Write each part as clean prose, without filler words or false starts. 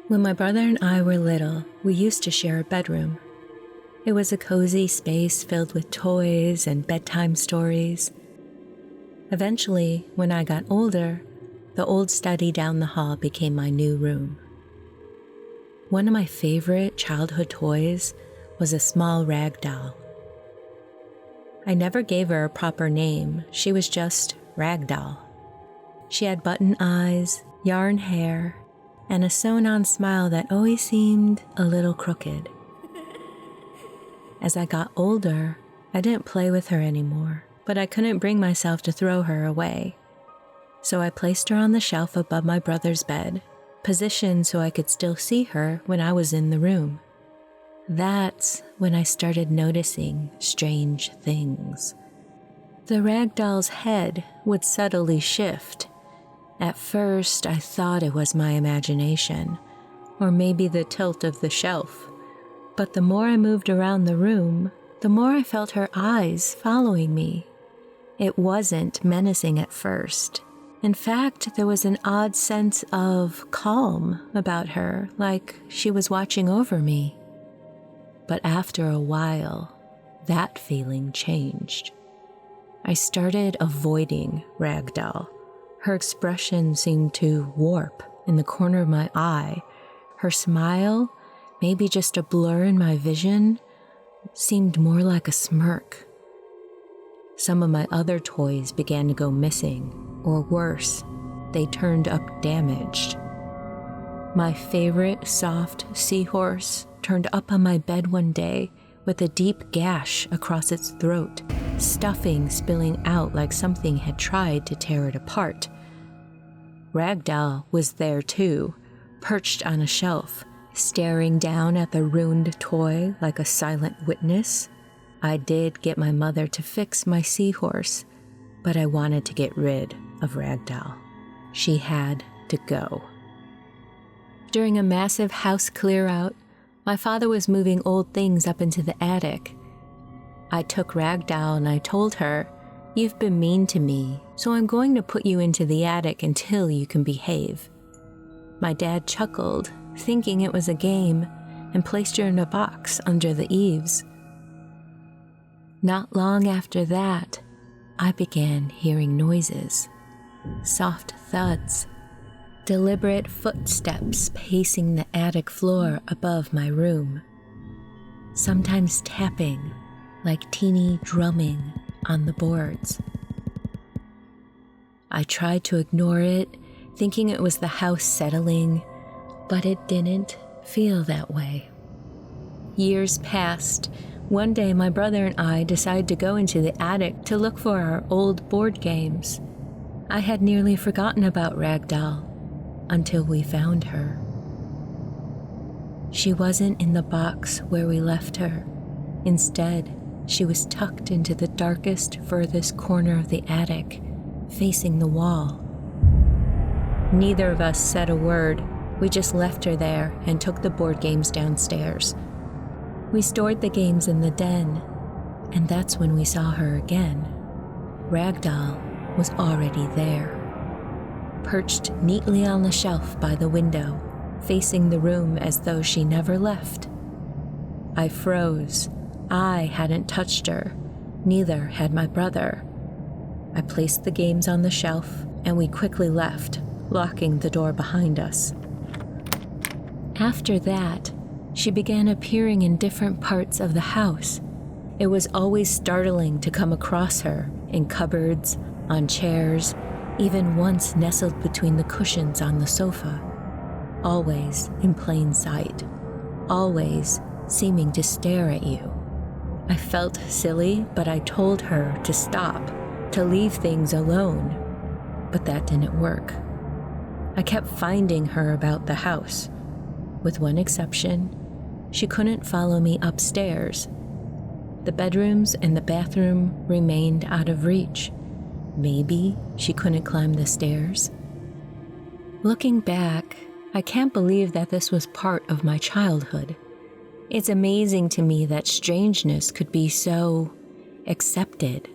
When my brother and I were little, we used to share a bedroom. It was a cozy space filled with toys and bedtime stories. Eventually, when I got older, the old study down the hall became my new room. One of my favorite childhood toys was a small rag doll. I never gave her a proper name. She was just Rag Doll. She had button eyes, yarn hair, and a sewn-on smile that always seemed a little crooked. As I got older, I didn't play with her anymore, but I couldn't bring myself to throw her away. So I placed her on the shelf above my brother's bed, positioned so I could still see her when I was in the room. That's when I started noticing strange things. The rag doll's head would subtly shift. At first, I thought it was my imagination, or maybe the tilt of the shelf. But the more I moved around the room, the more I felt her eyes following me. It wasn't menacing at first. In fact, there was an odd sense of calm about her, like she was watching over me. But after a while, that feeling changed. I started avoiding Rag Doll. Her expression seemed to warp in the corner of my eye. Her smile, maybe just a blur in my vision, seemed more like a smirk. Some of my other toys began to go missing, or worse, they turned up damaged. My favorite soft seahorse turned up on my bed one day with a deep gash across its throat, stuffing spilling out like something had tried to tear it apart. Rag Doll was there too, perched on a shelf, staring down at the ruined toy like a silent witness. I did get my mother to fix my seahorse, but I wanted to get rid of Rag Doll. She had to go. During a massive house clear-out, my father was moving old things up into the attic. I took Rag Doll and I told her, "You've been mean to me, so I'm going to put you into the attic until you can behave." My dad chuckled, thinking it was a game, and placed her in a box under the eaves. Not long after that, I began hearing noises, soft thuds, deliberate footsteps pacing the attic floor above my room, sometimes tapping like teeny drumming on the boards. I tried to ignore it, thinking it was the house settling, but it didn't feel that way. Years passed. One day, my brother and I decided to go into the attic to look for our old board games. I had nearly forgotten about Rag Doll until we found her. She wasn't in the box where we left her. Instead, she was tucked into the darkest, furthest corner of the attic, facing the wall. Neither of us said a word. We just left her there and took the board games downstairs. We stored the games in the den, and that's when we saw her again. Rag Doll was already there, perched neatly on the shelf by the window, facing the room as though she never left. I froze. I hadn't touched her. Neither had my brother. I placed the games on the shelf, and we quickly left, locking the door behind us. After that, she began appearing in different parts of the house. It was always startling to come across her in cupboards, on chairs, even once nestled between the cushions on the sofa. Always in plain sight. Always seeming to stare at you. I felt silly, but I told her to stop, to leave things alone. But that didn't work. I kept finding her about the house. With one exception, she couldn't follow me upstairs. The bedrooms and the bathroom remained out of reach. Maybe she couldn't climb the stairs. Looking back, I can't believe that this was part of my childhood. It's amazing to me that strangeness could be so accepted.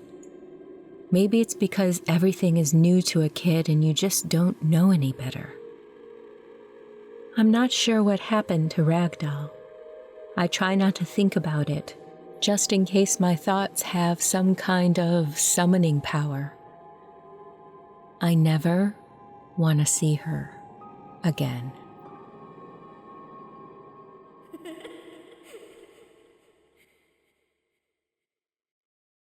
Maybe it's because everything is new to a kid and you just don't know any better. I'm not sure what happened to Ragdoll. I try not to think about it, just in case my thoughts have some kind of summoning power. I never want to see her again.